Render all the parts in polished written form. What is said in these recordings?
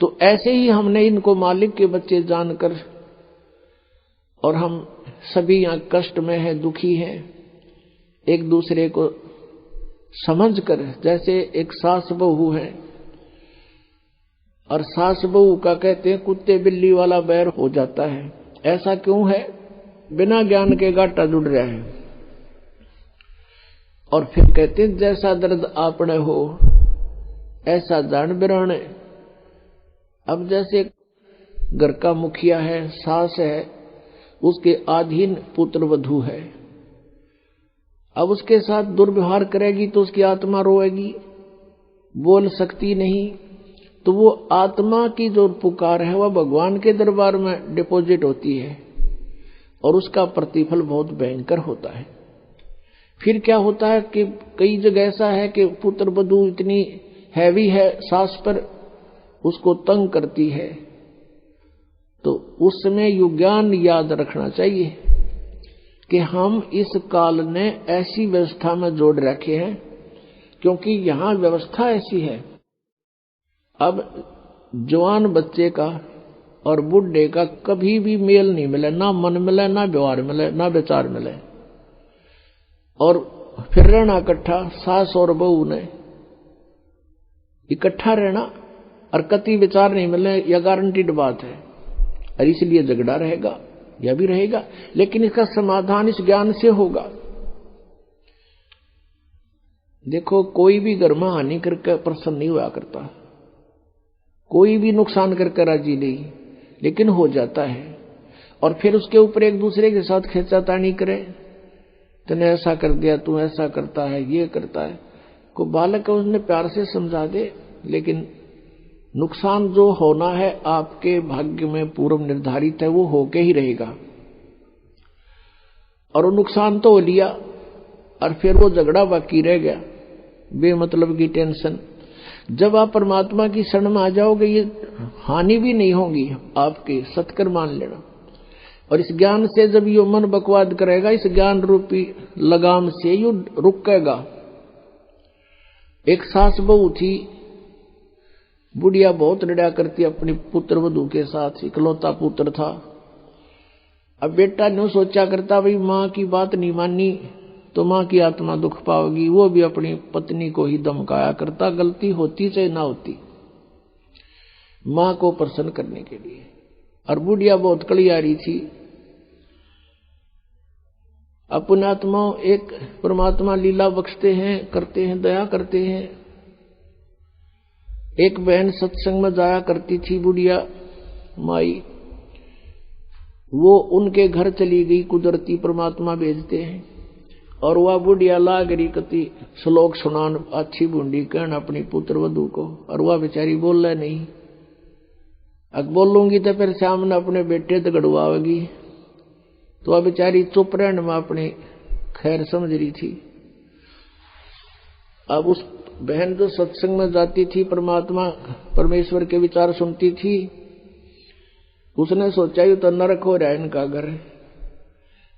तो ऐसे ही हमने इनको मालिक के बच्चे जानकर, और हम सभी यहाँ कष्ट में हैं, दुखी हैं, एक दूसरे को समझकर, जैसे एक सास बहू है और सास बहू का कहते हैं कुत्ते बिल्ली वाला बैर हो जाता है। ऐसा क्यों है? बिना ज्ञान के गाटा जुड़ रहा है। और फिर कहते हैं जैसा दर्द आपने हो ऐसा जान बिराने। अब जैसे घर का मुखिया है, सास है, उसके अधीन पुत्र वधू है, अब उसके साथ दुर्व्यवहार करेगी तो उसकी आत्मा रोएगी, बोल सकती नहीं। तो वो आत्मा की जो पुकार है वह भगवान के दरबार में डिपॉजिट होती है और उसका प्रतिफल बहुत भयंकर होता है। फिर क्या होता है कि कई जगह ऐसा है कि पुत्र वधू इतनी हैवी है सास पर, उसको तंग करती है, तो उस समय यु ज्ञान याद रखना चाहिए कि हम इस काल ने ऐसी व्यवस्था में जोड़ रखे हैं, क्योंकि यहां व्यवस्था ऐसी है। अब जवान बच्चे का और बुढ़े का कभी भी मेल नहीं मिले, ना मन मिले, ना व्यवहार मिले, ना विचार मिले, और फिर रहना इकट्ठा, सास और बहू ने इकट्ठा रहना और कति विचार नहीं मिले, यह गारंटीड बात है। और इसलिए झगड़ा रहेगा, यह भी रहेगा, लेकिन इसका समाधान इस ज्ञान से होगा। देखो, कोई भी घर में हानि करके प्रसन्न नहीं हुआ करता, कोई भी नुकसान करके राजी नहीं, लेकिन हो जाता है। और फिर उसके ऊपर एक दूसरे के साथ खींचातानी करे, तूने ऐसा कर दिया, तू ऐसा करता है, ये करता है। को बालक है उसने प्यार से समझा दे, लेकिन नुकसान जो होना है आपके भाग्य में पूर्व निर्धारित है, वो होके ही रहेगा। और वो नुकसान तो हो लिया और फिर वो झगड़ा बाकी रह गया, बेमतलब की टेंशन। जब आप परमात्मा की शरण में आ जाओगे ये हानि भी नहीं होगी आपके, सत्कर मान लेना। और इस ज्ञान से जब यो मन बकवाद करेगा, इस ज्ञान रूपी लगाम से यो रुकेगा। एक सास बहू थी, बुढ़िया बहुत लड़ा करती अपनी पुत्र वधू के साथ, इकलौता पुत्र था। अब बेटा ने सोचा करता भाई माँ की बात नहीं मानी तो माँ की आत्मा दुख पाओगी, वो भी अपनी पत्नी को ही धमकाया करता, गलती होती चाहे ना होती, माँ को प्रसन्न करने के लिए। और बुढ़िया बहुत कलियारी थी। अपने आत्मा एक परमात्मा लीला बख्शते हैं, करते हैं, दया करते हैं। एक बहन सत्संग में जाया करती थी, बुढ़िया माई, वो उनके घर चली गई, कुदरती परमात्मा भेजते हैं। और वह बुढ़िया लागरी कति श्लोक सुनान अच्छी बूंदी कहना अपनी पुत्र वधू को, और वह बेचारी बोल रहा नहीं। अब बोलूंगी तो फिर सामने अपने बेटे तो गड़वाएगी, तो वह बेचारी चुप रहने में अपनी खैर समझ रही थी। अब उस बहन जो सत्संग में जाती थी, परमात्मा परमेश्वर के विचार सुनती थी, उसने सोचा ये तो नरक हो रहा है इनका घर।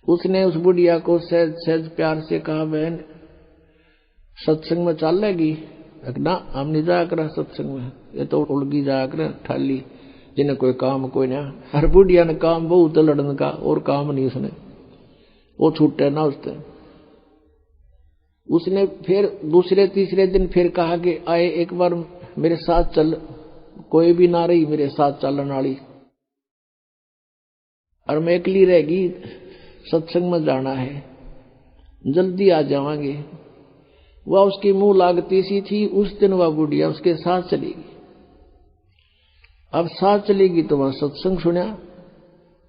उसने उस बुढ़िया को सहज सहज प्यार से कहा, बहन सत्संग में चल लेगी? ना, हम नहीं जाया कर सत्संग में, ये तो उड़गी जाया कर ठाली, जिन्हें कोई काम कोई ना। हर बुढ़िया ने काम बहुत लड़न का, और काम नहीं उसने, वो छूटे ना उसने। उसने फिर दूसरे तीसरे दिन फिर कहा कि आए एक बार मेरे साथ चल, कोई भी ना रही मेरे साथ चलन वाली, और मैं अकेली रहेगी, सत्संग में जाना है, जल्दी आ जावांगे। वह उसकी मुंह लागती सी थी। उस दिन वह बुढ़िया उसके साथ चलेगी। अब साथ चलेगी तो वह सत्संग सुना,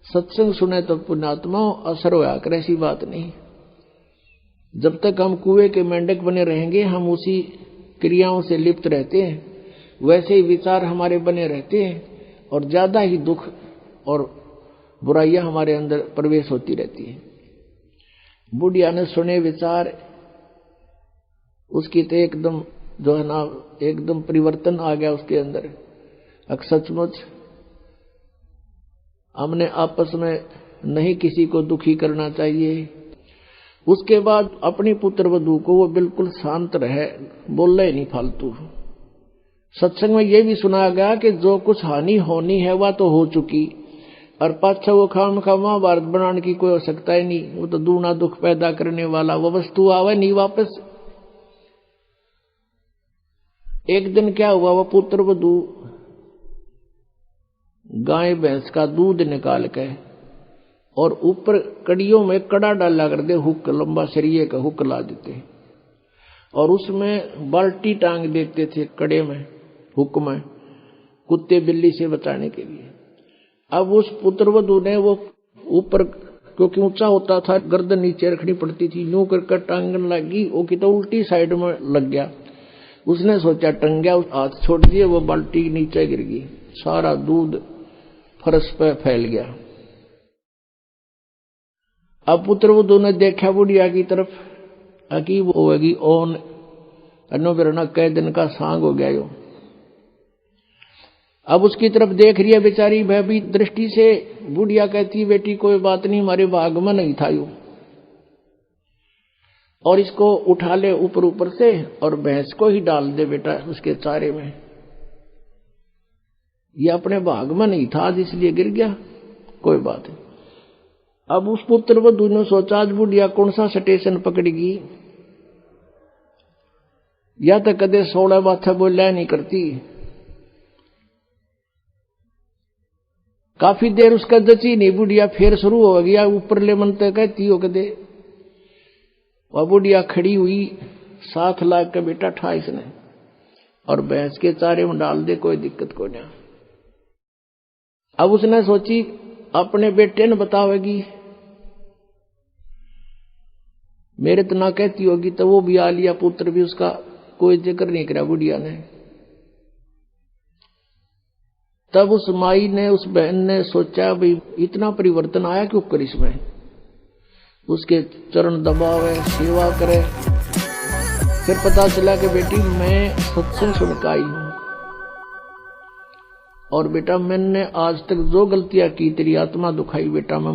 सत्संग सुने तो पुण्यात्मा असर होया कर, ऐसी बात नहीं। जब तक हम कुएं के मेंढक बने रहेंगे, हम उसी क्रियाओं से लिप्त रहते हैं, वैसे ही विचार हमारे बने रहते हैं, और ज्यादा ही दुख और बुराइयां हमारे अंदर प्रवेश होती रहती है। बुढ़िया ने सुने विचार, उसकी तो एकदम जो है ना, एकदम परिवर्तन आ गया उसके अंदर। सचमुच हमने आपस में नहीं किसी को दुखी करना चाहिए। उसके बाद अपनी पुत्र वधू को वो बिल्कुल शांत रहे, बोल रहे नहीं फालतू, सत्संग में ये भी सुनाया गया कि जो कुछ हानि होनी है वह तो हो चुकी, और पाछा वो खाम खा महाभारत बनाने की कोई आवश्यकता ही नहीं। वो तो दूना दुख पैदा करने वाला वो वस्तु आवे नहीं वापस। एक दिन क्या हुआ, वो पुत्र वधू गाय भैंस का दूध निकाल के और ऊपर कड़ियों में कड़ा डाला कर दे, हुक लंबा सरिये का हुक ला देते और उसमें बाल्टी टांग देते थे कड़े में, हुक में, कुत्ते बिल्ली से बचाने के लिए। अब उस पुत्रवधू ने वो ऊपर, क्योंकि ऊंचा होता था, गर्दन नीचे रखनी पड़ती थी, यूं कर टांगन लगी, वो की तो उल्टी साइड में लग गया। उसने सोचा टंग गया, हाथ छोड़ दिए, वो बाल्टी नीचे गिर गई, सारा दूध फर्श पे फैल गया। अब पुत्रवधू ने देखा बुढ़िया की तरफ, अकीब होगी ओन अनो बिरना कई दिन का सांग हो गया यो। अब उसकी तरफ देख रही है बेचारी भयभीत दृष्टि से। बुढ़िया कहती, बेटी कोई बात नहीं, हमारे भाग में नहीं था यो, और इसको उठा ले ऊपर ऊपर से और भैंस को ही डाल दे बेटा उसके चारे में, ये अपने भाग में नहीं था इसलिए गिर गया, कोई बात नहीं। अब उस पुत्र वधू ने सोचा, आज बुढ़िया कौन सा स्टेशन पकड़ेगी, या तो कदे 16 बात बोलिया नहीं करती। काफी देर उसका जची नहीं, बुढ़िया फिर शुरू हो गया, ऊपर ले मन तक कहती हो कदे। वह बुढ़िया खड़ी हुई, 7 लाख का बेटा ठा इसने और भैंस के चारे में डाल दे, कोई दिक्कत को नहीं। अब उसने सोची अपने बेटे ने बतावेगी, मेरे तो ना कहती होगी, तो वो भी आ लिया, पुत्र भी उसका कोई जिक्र नहीं करा बुढ़िया ने। तब उस माई ने, उस बहन ने सोचा, भाई इतना परिवर्तन आया क्यों कर इसमें, उसके चरण दबावे, सेवा करे। फिर पता चला कि बेटी मैं सत्संग सुन के आई हूं, और बेटा मैंने आज तक जो गलतियां की तेरी आत्मा दुखाई बेटा मैं